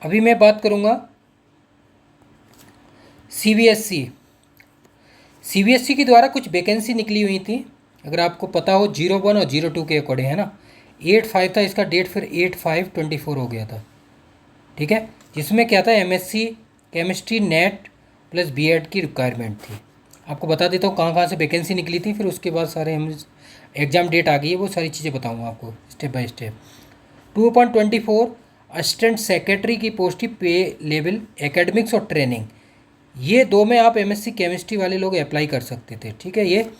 अभी मैं बात करूँगा सीबीएसई। सीबीएसई के द्वारा कुछ वैकेंसी निकली हुई थी, अगर आपको पता हो, 01 और 02 के अकॉर्डिंग, है ना। 85 था इसका डेट, फिर 85/24 हो गया था। ठीक है, जिसमें क्या था, MSc chemistry NET plus BEd की रिक्वायरमेंट थी। आपको बता देता हूँ कहाँ कहाँ से वैकेंसी निकली थी, फिर उसके बाद सारे हम एग्ज़ाम डेट आ गई है, वो सारी चीज़ें बताऊँगा आपको step by step. 2/24 assistant secretary की पोस्ट थी, पे लेवल एकेडमिक्स और ट्रेनिंग। ये दो में आप एमएससी केमिस्ट्री वाले लोग अप्लाई कर सकते थे। ठीक है, ये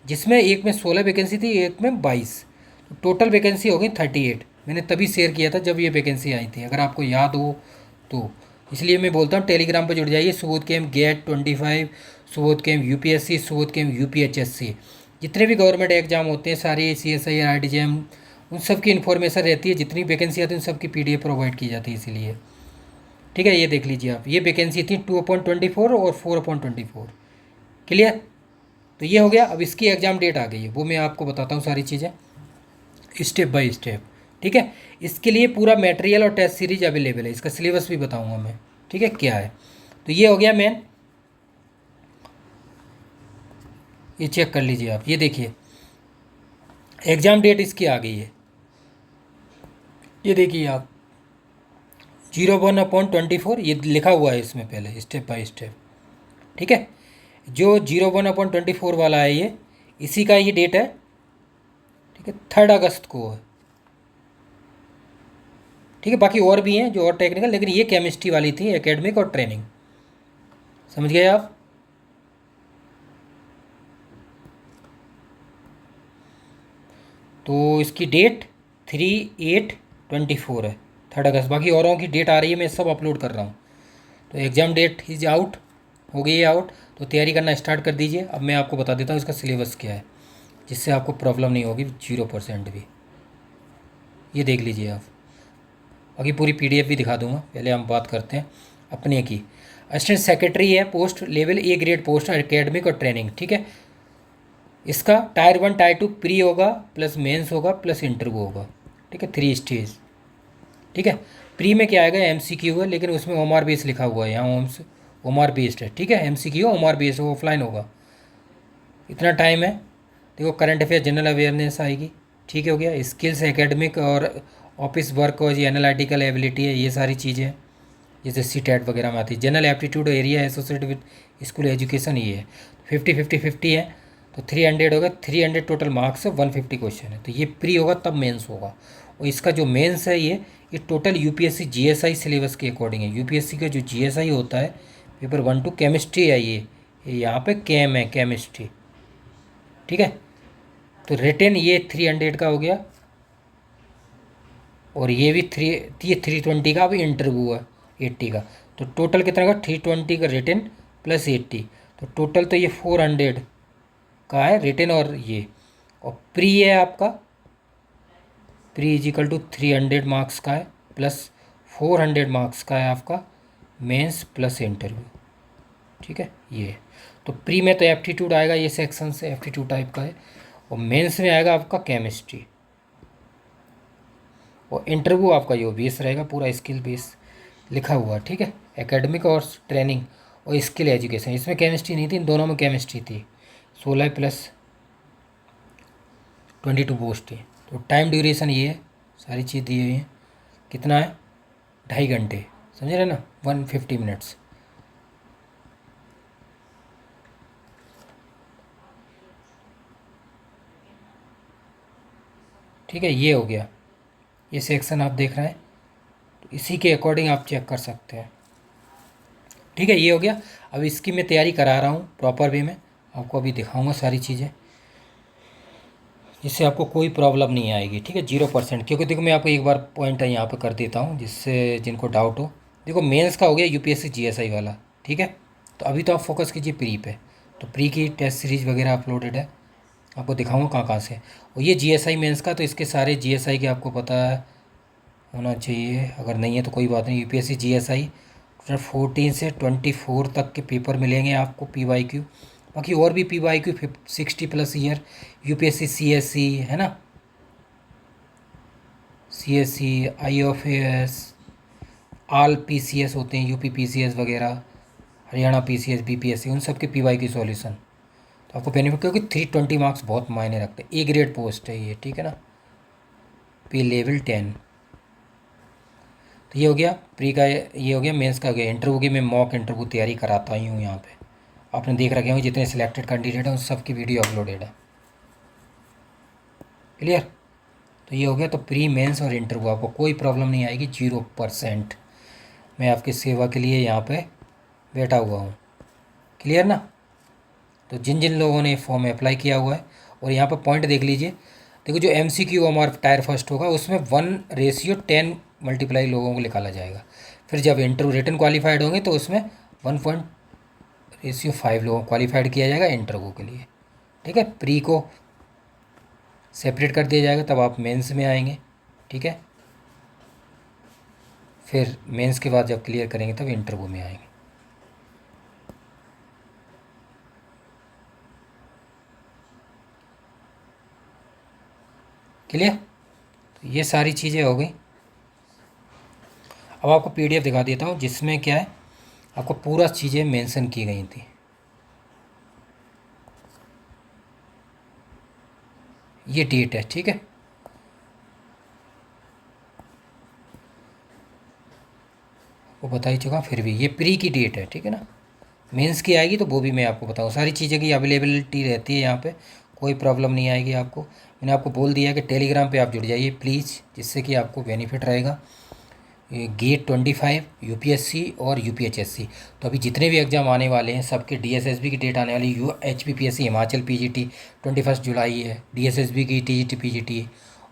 जिसमें एक में 16 वैकेंसी थी, एक में 22, तो टोटल वैकेंसी हो गई 38। मैंने तभी शेयर किया था जब ये वैकेंसी आई थी, अगर आपको याद हो तो। इसलिए मैं बोलता हूँ टेलीग्राम पर जुड़ जाइए, सुबोध केम गेट 25, सुबोध केम यूपीएससी, सुबोध केम यूपीएचएससी, जितने भी गवर्नमेंट एग्जाम होते हैं सारे, सीएसआई, आरडीजेएम, उन सब की इन्फॉर्मेशन रहती है, जितनी वैकेंसी आती है उन सब की पीडीएफ प्रोवाइड की जाती है, इसीलिए। ठीक है, ये देख लीजिए आप, ये वैकेंसी थी 2/24 और 4/24। क्लियर। तो ये हो गया। अब इसकी एग्ज़ाम डेट आ गई है, वो मैं आपको बताता हूँ सारी चीज़ें स्टेप बाय स्टेप। ठीक है, इसके लिए पूरा मटेरियल और टेस्ट सीरीज अवेलेबल है, इसका सिलेबस भी बताऊँगा मैं। ठीक है, क्या है, तो ये हो गया मेन। ये चेक कर लीजिए आप, ये देखिए एग्ज़ाम डेट इसकी आ गई है, ये देखिए आप, 01/24, ये लिखा हुआ है इसमें पहले स्टेप बाय स्टेप। ठीक है, जो 01/24 वाला है ये, इसी का ये डेट है। ठीक है, 3 अगस्त को है। ठीक है, बाकी और भी हैं जो और टेक्निकल, लेकिन ये केमिस्ट्री वाली थी, एकेडमिक और ट्रेनिंग। समझ गए आप। तो इसकी डेट 3/8/24 है, 3 अगस्त। बाकी औरों की डेट आ रही है, मैं सब अपलोड कर रहा हूँ। तो एग्ज़ाम डेट इज आउट, हो गई है आउट, तो तैयारी करना स्टार्ट कर दीजिए। अब मैं आपको बता देता हूँ इसका सिलेबस क्या है, जिससे आपको प्रॉब्लम नहीं होगी 0% भी। ये देख लीजिए आप, बाकी पूरी पीडीएफ भी दिखा दूंगा। पहले हम बात करते हैं अपने की। असिस्टेंट सेक्रेटरी है post, level A grade post, academic और ट्रेनिंग। ठीक है, इसका टायर 1 टायर 2 प्री होगा, प्लस मेंस होगा, प्लस इंटरव्यू होगा। ठीक है, 3 स्टेज। ठीक है, प्री में क्या आएगा, एमसीक्यू है, लेकिन उसमें ओमआर बेस लिखा हुआ है, यहाँ ओमआर बेस्ड है। ठीक है, एमसीक्यू ओमआर बेस्ड, ऑफलाइन होगा, इतना टाइम है। देखो, करंट अफेयर जनरल अवेयरनेस आएगी। ठीक हो गया, स्किल्स एकेडमिक और ऑफिस वर्क और ये एनालिटिकल एबिलिटी है, ये सारी चीज़ें जैसे सी टेट वगैरह में आती है। General aptitude area associated with school education, ये है 50-50-50 है, तो 300 होगा। 300 टोटल मार्क्स है, 150 क्वेश्चन है। तो ये प्री होगा तब मेंस होगा, और इसका जो मेंस है ये टोटल यूपीएससी जीएसआई सिलेबस के अकॉर्डिंग है। यूपीएससी का जो जीएसआई होता है, पेपर 1 2 केमिस्ट्री है, ये यहाँ पे केम है, केमिस्ट्री। ठीक है, तो रिटेन ये 300 का हो गया, और ये भी 320 का, अभी इंटरव्यू है 80 का। तो टोटल कितना का, 320 का रिटेन प्लस 80, तो टोटल तो ये 400 का है रिटेन। और प्री है आपका, प्री इजिकल टू 300 मार्क्स का है, प्लस 400 मार्क्स का है आपका मेंस प्लस इंटरव्यू। ठीक है, ये तो प्री में तो एप्टीट्यूड आएगा, ये सेक्शन से एप्टीट्यूड टाइप का है, और मेंस में आएगा आपका केमिस्ट्री, और इंटरव्यू आपका जो बेस रहेगा पूरा स्किल बेस लिखा हुआ। ठीक है, एकेडमिक और ट्रेनिंग और स्किल एजुकेशन, इसमें केमिस्ट्री नहीं थी, इन दोनों में केमिस्ट्री थी। 16 + 22 पोस्ट थी। तो टाइम ड्यूरेशन ये है, सारी चीज़ दी हुई है, कितना है, 2.5 घंटे, समझ रहे ना, 150 मिनट्स। ठीक है, ये हो गया, ये सेक्शन आप देख रहे हैं, तो इसी के अकॉर्डिंग आप चेक कर सकते हैं। ठीक है, ये हो गया। अब इसकी मैं तैयारी करा रहा हूँ प्रॉपर वे में, आपको अभी दिखाऊंगा सारी चीज़ें, जिससे आपको कोई प्रॉब्लम नहीं आएगी। ठीक है, 0%। क्योंकि देखो, मैं आपको एक बार पॉइंट यहाँ पे कर देता हूँ, जिससे जिनको डाउट हो। देखो, मेंस का हो गया यूपीएससी जीएसआई वाला। ठीक है, तो अभी तो आप फोकस कीजिए प्री पे। तो प्री की टेस्ट सीरीज वगैरह अपलोडेड है, आपको दिखाऊंगा कहाँ कहाँ से। और ये जीएसआई मेंस का, तो इसके सारे जीएसआई के आपको पता होना चाहिए, अगर नहीं है तो कोई बात नहीं। यूपीएससी जीएसआई 14 से 24 तक के पेपर मिलेंगे आपको, पीवाईक्यू। बाकी और भी पीवाईक्यू 60+ ईयर, यूपीएससी सीएससी है ना, सीएससी, आईओएफएस, आल पीसीएस होते हैं, यूपी पीसीएस वगैरह, हरियाणा पीसीएस, बीपीएससी, उन सब के पीवाई की सॉल्यूशन। तो आपको बेनिफिट, क्योंकि 320 मार्क्स बहुत मायने रखते हैं। ए ग्रेड पोस्ट है ये, ठीक है ना, पे लेवल 10। तो ये हो गया प्री का, ये हो गया मेंस का हो गया। इंटरव्यू की मैं मॉक इंटरव्यू तैयारी कराता ही हूँ यहाँ पे, आपने देख रखे होंगे जितने सिलेक्टेड कैंडिडेट हैं उन सब की वीडियो अपलोडेड है। क्लियर। तो ये हो गया। तो प्री मेंस और इंटरव्यू आपको कोई प्रॉब्लम नहीं आएगी, 0%। मैं आपकी सेवा के लिए यहाँ पे बैठा हुआ हूँ। क्लियर ना। तो जिन जिन लोगों ने फॉर्म अप्लाई किया हुआ है, और यहाँ पर पॉइंट देख लीजिए, देखो जो MCQ हमारा टायर फर्स्ट होगा उसमें 1:10 मल्टीप्लाई लोगों को निकाला जाएगा। फिर जब इंटरव्यू रिटन क्वालिफाइड होंगे तो उसमें 1:5 लोगों को क्वालिफाइड किया जाएगा इंटरव्यू के लिए। ठीक है, प्री को सेपरेट कर दिया जाएगा, तब आप मेंस में आएंगे। ठीक है, फिर मेंस के बाद जब क्लियर करेंगे तब इंटरव्यू में आएंगे। क्लियर। तो ये सारी चीज़ें हो गई। अब आपको PDF दिखा देता हूँ जिसमें क्या है, आपको पूरा चीज़ें मेंशन की गई थी। ये डेट है, ठीक है, वो बता ही चुका, फिर भी ये प्री की डेट है, ठीक है ना। मेंस की आएगी तो वो भी मैं आपको बताऊँ। सारी चीज़ें की अवेलेबिलिटी रहती है यहाँ पे, कोई प्रॉब्लम नहीं आएगी आपको। मैंने आपको बोल दिया कि टेलीग्राम पे आप जुड़ जाइए प्लीज़, जिससे कि आपको बेनिफिट रहेगा। ये गेट 25 UPSC और UPHSC, तो अभी जितने भी एग्ज़ाम आने वाले हैं सबके DSSB की डेट आने वाली। HPPSC हिमाचल PGT 21 जुलाई है, DSSB की TGT PGT,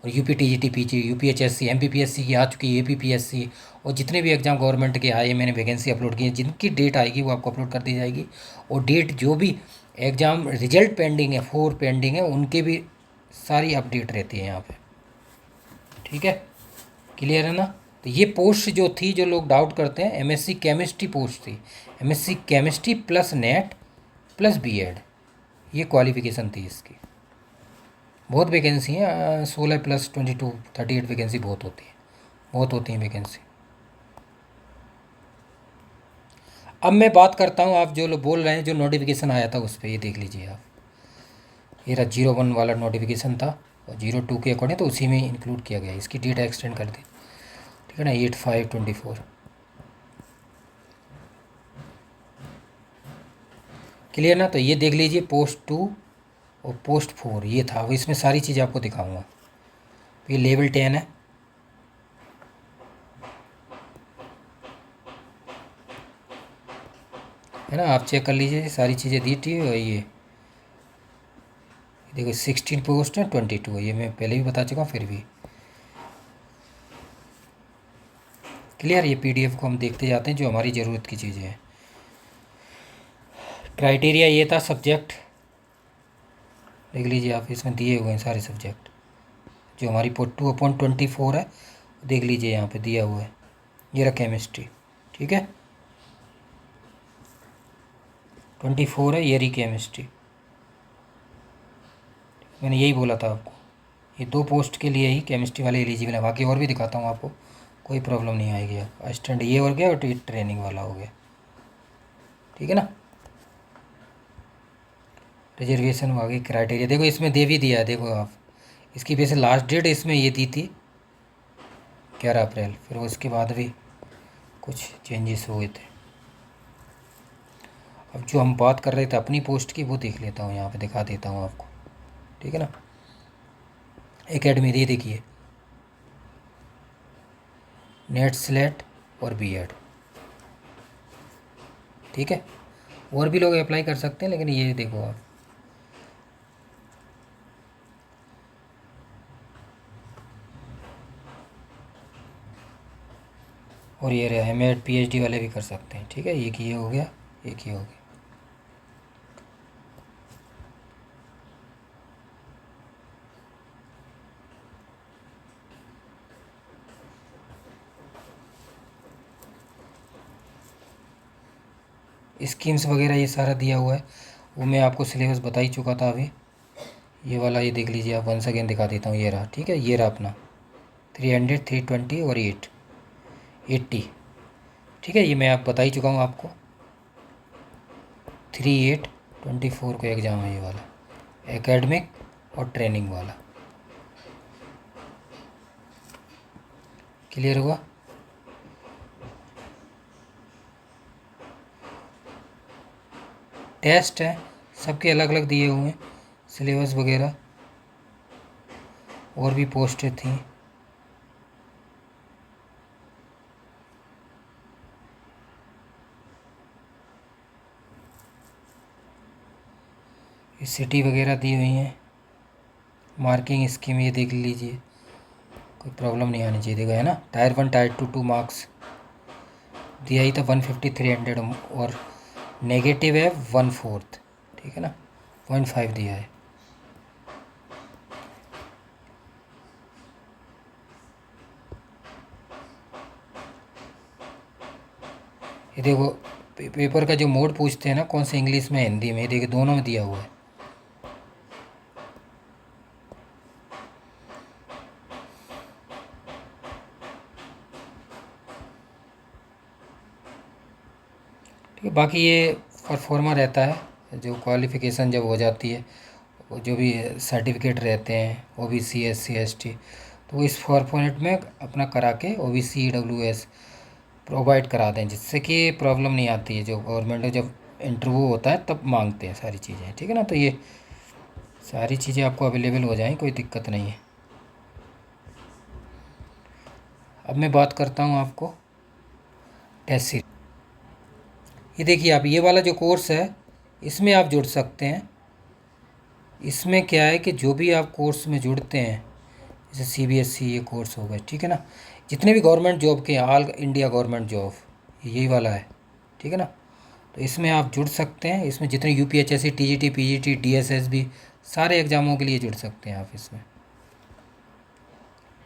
और UP TGT PG, UPHSC MPPSC की आ चुकी है, APPSC, और जितने भी एग्ज़ाम गवर्नमेंट के आए मैंने वैकेंसी अपलोड की है, जिनकी डेट आएगी वो आपको अपलोड कर दी जाएगी। और डेट जो भी एग्ज़ाम रिजल्ट पेंडिंग है, 4 पेंडिंग है, उनके भी सारी अपडेट रहती है यहाँ पे। ठीक है, क्लियर है ना। तो ये पोस्ट जो थी, जो लोग डाउट करते हैं, MSc केमिस्ट्री पोस्ट थी, MSc chemistry plus net plus B.Ed, ये क्वालिफिकेशन थी इसकी। बहुत वैकेंसी है, 16+22 38 वैकेंसी बहुत होती है, बहुत होती हैं वैकेंसी। अब मैं बात करता हूँ, आप जो लोग बोल रहे हैं जो नोटिफिकेशन आया था उस पर, ये देख लीजिए आप, ये रहा 01 वाला नोटिफिकेशन था, और 02 के अकॉर्डिंग तो उसी में इंक्लूड किया गया, इसकी डेट एक्सटेंड कर दी, ठीक है ना, 8/5/24। क्लियर ना। तो ये देख लीजिए पोस्ट 2 और पोस्ट 4 ये था। अब इसमें सारी चीज़ आपको दिखाऊंगा। ये लेवल 10 है ना, आप चेक कर लीजिए, सारी चीज़ें दी थी। और ये देखो 16 पोस्ट है, 22 है, ये मैं पहले भी बता चुका हूँ, फिर भी क्लियर। ये PDF को हम देखते जाते हैं जो हमारी ज़रूरत की चीज़ें हैं। क्राइटेरिया ये था, सब्जेक्ट देख लीजिए आप, इसमें दिए हुए हैं सारे सब्जेक्ट जो हमारी 2/24 है, देख लीजिए यहाँ पे दिया हुआ है, ये रहा केमिस्ट्री, ठीक है, 24 है, ये रही केमिस्ट्री। मैंने यही बोला था आपको, ये 2 पोस्ट के लिए ही केमिस्ट्री वाले एलिजिबल है, बाकी और भी दिखाता हूँ आपको, कोई प्रॉब्लम नहीं आएगी। आप असिस्टेंट ये हो गया, और ट्रेनिंग वाला हो गया, ठीक है ना। रिजर्वेशन हो गई, क्राइटेरिया देखो इसमें दे भी दिया है, देखो आप, इसकी वजह से लास्ट डेट इसमें ये दी थी 11 अप्रैल, फिर उसके बाद भी कुछ चेंजेस हुए थे। अब जो हम बात कर रहे थे अपनी पोस्ट की, वो देख लेता हूँ, यहाँ पे दिखा देता हूँ आपको, ठीक है ना। एकेडमी दे देखिए, नेट स्लेट और B.Ed, ठीक है। और भी लोग अप्लाई कर सकते हैं, लेकिन ये देखो आप, और ये रहा M.Ed PhD वाले भी कर सकते हैं, ठीक है। एक ये हो गया, एक ये हो गया। स्कीम्स वगैरह ये सारा दिया हुआ है, वो मैं आपको सिलेबस बता ही चुका था अभी। ये वाला ये देख लीजिए आप, वंस अगेन दिखा देता हूँ, ये रहा, ठीक है, ये रहा अपना 300 320 और 80। ठीक है, ये मैं आप बता ही चुका हूँ आपको। 3/8/24 को एग्ज़ाम है ये वाला, एकेडमिक और ट्रेनिंग वाला। क्लियर हुआ? टेस्ट है, सबके अलग अलग दिए हुए हैं, सिलेबस वगैरह, और भी पोस्टें थी। सिटी वगैरह दी हुई हैं, मार्किंग स्कीम ये देख लीजिए, कोई प्रॉब्लम नहीं आनी चाहिए। देखो है ना, टायर 1 टायर 2 मार्क्स दिया ही था 150 300, और नेगेटिव है 1/4, ठीक है ना, 0.5 दिया है। ये देखो पेपर का जो मोड पूछते हैं ना, कौन से, इंग्लिश में हिंदी में, ये देखो दोनों में दिया हुआ है। ठीक है, बाकी ये परफॉर्मा रहता है, जो क्वालिफ़िकेशन जब हो जाती है, वो जो भी सर्टिफिकेट रहते हैं OBC SC ST, तो वो इस फॉर्मेट में अपना करा के OBC EWS प्रोवाइड करा दें, जिससे कि प्रॉब्लम नहीं आती है। जो गवर्नमेंट जब इंटरव्यू होता है तब मांगते हैं सारी चीज़ें, ठीक है ना। तो ये सारी चीज़ें आपको अवेलेबल हो जाएं, कोई दिक्कत नहीं है। अब मैं बात करता हूँ आपको टेस्ट सीरीज। ये देखिए आप, ये वाला जो कोर्स है इसमें आप जुड़ सकते हैं। इसमें क्या है कि जो भी आप कोर्स में जुड़ते हैं, जैसे CBSE ये कोर्स हो गए, ठीक है ना, जितने भी गवर्नमेंट जॉब के, ऑल इंडिया गवर्नमेंट जॉब, यही वाला है, ठीक है ना। तो इसमें आप जुड़ सकते हैं। इसमें जितने UPHSC TGT PGT DSSB सारे एग्ज़ामों के लिए जुड़ सकते हैं आप इसमें,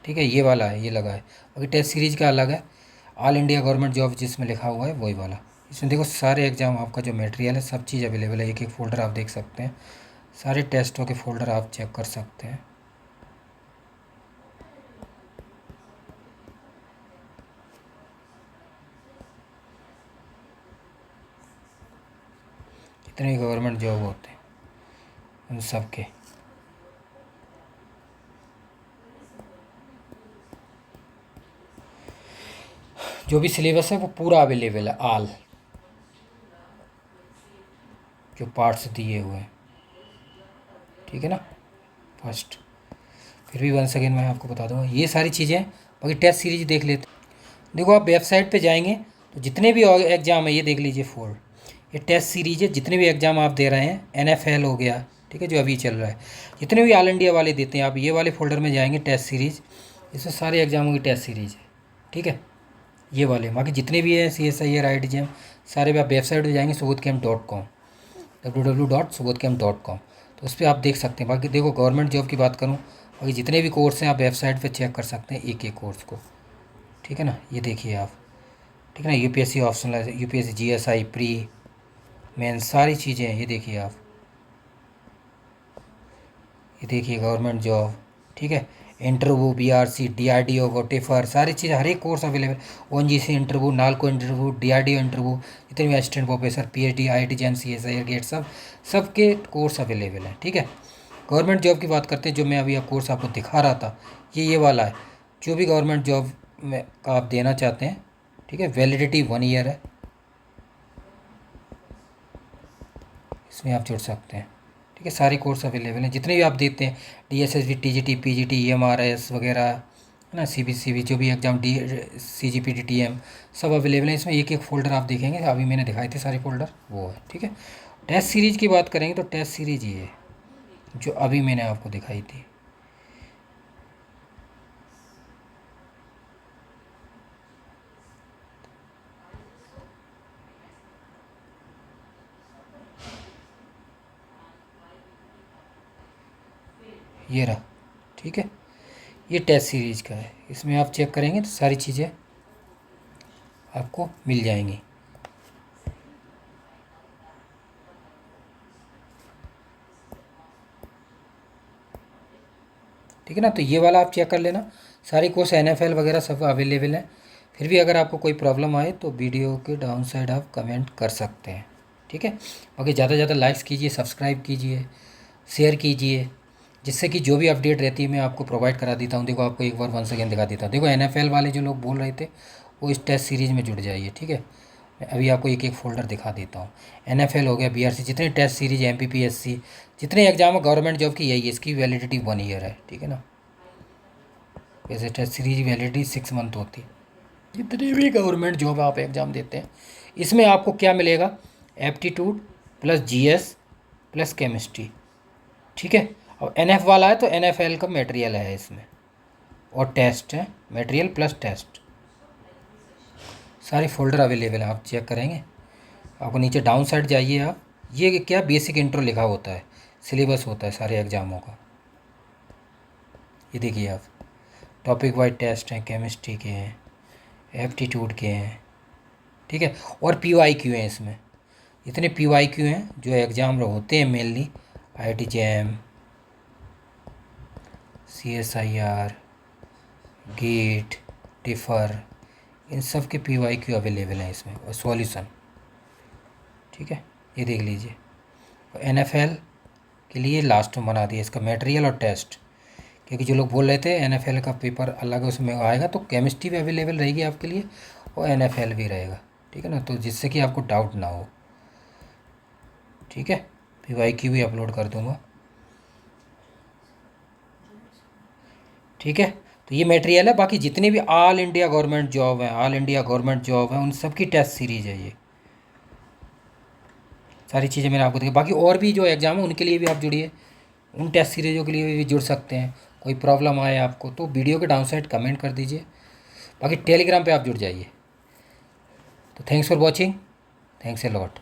ठीक है। ये वाला है, ये लगा है। अभी टेस्ट सीरीज़ का अलग है, ऑल इंडिया गवर्नमेंट जॉब जिसमें लिखा हुआ है वही वाला। इसमें देखो सारे एग्ज़ाम, आपका जो मटेरियल है सब चीज़ अवेलेबल है, एक एक फ़ोल्डर आप देख सकते हैं, सारे टेस्टों के फ़ोल्डर आप चेक कर सकते हैं। जितने भी गवर्नमेंट जॉब होते हैं उन सब के। जो भी सिलेबस है वो पूरा अवेलेबल है, ऑल जो पार्ट्स दिए हुए हैं, ठीक है ना। फर्स्ट, फिर भी वन सेकेंड मैं आपको बता दूंगा ये सारी चीज़ें। बाकी टेस्ट सीरीज देख लेते हैं। देखो आप वेबसाइट पे जाएंगे तो जितने भी एग्ज़ाम है ये देख लीजिए, ये टेस्ट सीरीज है। जितने भी एग्ज़ाम आप दे रहे हैं, NFL हो गया, ठीक है, जो अभी चल रहा है, जितने भी ऑल इंडिया वाले देते हैं, आप ये वाले फोल्डर में जाएंगे, टेस्ट सीरीज, इसमें सारे एग्ज़ामों की टेस्ट सीरीज है, ठीक है, ये वाले। बाकी जितने भी हैं CSIR IIT सारे भी आप वेबसाइट पर जाएंगे, subodhcamp.com, www.subodhcamp.com, तो उस पर आप देख सकते हैं। बाकी देखो गवर्नमेंट जॉब की बात करूँ, बाकी जितने भी कोर्स हैं आप वेबसाइट पे चेक कर सकते हैं एक एक कोर्स को, ठीक है ना। ये देखिए आप, ठीक है ना, UPSC optional, UPSC GSI pre main सारी चीज़ें हैं, ये देखिए आप, ये देखिए गवर्नमेंट जॉब, ठीक है, इंटरव्यू, BRC DRDO को टिफर सारी चीज़ें, हर एक course available. ONGC interview, NALCO interview, DRDO interview, जितने भी assistant professor PhD IIT JAM CSIR GATE, सबके कोर्स अवेलेबल हैं, ठीक है। गवर्नमेंट जॉब की बात करते हैं, जो मैं अभी कोर्स आपको दिखा रहा था, ये वाला है। जो भी गवर्नमेंट जॉब में का आप देना चाहते हैं, ठीक है, वैलिडिटी 1 ईयर है, इसमें आप जुड़ सकते हैं, ठीक है। सारे कोर्स अवेलेबल हैं जितने भी आप देते हैं, DSSB TGT PGT EMRS वगैरह, है ना, CBCB जो भी एग्ज़ाम, CGP DTM सब अवेलेबल हैं इसमें। एक एक फ़ोल्डर आप देखेंगे, अभी मैंने दिखाए थे सारे फ़ोल्डर, वो है, ठीक है। टेस्ट सीरीज़ की बात करेंगे तो टेस्ट सीरीज़ ये है जो अभी मैंने आपको दिखाई थी, ये रहा, ठीक है। ये टेस्ट सीरीज़ का है, इसमें आप चेक करेंगे तो सारी चीज़ें आपको मिल जाएंगी, ठीक है ना। तो ये वाला आप चेक कर लेना, सारी कोर्स NFL वगैरह सब अवेलेबल है। फिर भी अगर आपको कोई प्रॉब्लम आए तो वीडियो के डाउन साइड आप कमेंट कर सकते हैं, ठीक है। बाकी ज़्यादा से ज़्यादा लाइक्स कीजिए, सब्सक्राइब कीजिए, शेयर कीजिए, जिससे कि जो भी अपडेट रहती है मैं आपको प्रोवाइड करा देता हूँ। देखो आपको एक बार वंस अगेन दिखा देता हूँ। देखो NFL वाले जो लोग बोल रहे थे वो इस टेस्ट सीरीज़ में जुड़ जाइए, ठीक है। मैं अभी आपको एक एक फ़ोल्डर दिखा देता हूँ। NFL हो गया, BRC, जितने टेस्ट सीरीज, MPPSC, जितने एग्जाम है गवर्नमेंट जॉब की, यही है, इसकी वैलिडिटी 1 ईयर है, ठीक है ना। वैसे टेस्ट सीरीज वैलिडिटी 6 मंथ होती है। जितनी भी गवर्नमेंट जॉब आप एग्ज़ाम देते हैं इसमें आपको क्या मिलेगा, aptitude plus GS plus chemistry, ठीक है। और NF वाला है तो NFL का मटेरियल है इसमें, और टेस्ट है, मटेरियल प्लस टेस्ट, सारे फोल्डर अवेलेबल हैं, आप चेक करेंगे। आपको नीचे डाउन साइड जाइए आप, ये क्या बेसिक इंट्रो लिखा होता है, सिलेबस होता है सारे एग्ज़ामों का। ये देखिए आप, टॉपिक वाइज टेस्ट हैं, केमिस्ट्री के हैं, एप्टीट्यूड के हैं, ठीक है। और PYQ हैं इसमें, इतने PYQ हैं जो एग्ज़ाम होते हैं mainly, IIT JAM, CSIR, GATE, TIFR, इन सब के PYQ अवेलेबल हैं इसमें, और सॉल्यूशन, ठीक है। ये देख लीजिए। और NFL के लिए लास्ट में बना दिया इसका मटेरियल और टेस्ट, क्योंकि जो लोग बोल रहे थे NFL का पेपर अलग उसमें आएगा, तो केमिस्ट्री भी अवेलेबल रहेगी आपके लिए और NFL भी रहेगा, ठीक है ना, तो जिससे कि आपको डाउट ना हो, ठीक है। PYQ भी अपलोड कर दूँगा, ठीक है। तो ये मटेरियल है। बाकी जितने भी ऑल इंडिया गवर्नमेंट जॉब हैं, ऑल इंडिया गवर्नमेंट जॉब है, उन सब की टेस्ट सीरीज़ है ये, सारी चीज़ें मैंने आपको देखी। बाकी और भी जो एग्ज़ाम है उनके लिए भी आप जुड़िए, उन टेस्ट सीरीज़ों के लिए भी जुड़ सकते हैं। कोई प्रॉब्लम आए आपको तो वीडियो के डाउन साइड कमेंट कर दीजिए। बाकी टेलीग्राम पे आप जुड़ जाइए। तो thanks for watching, thanks a lot.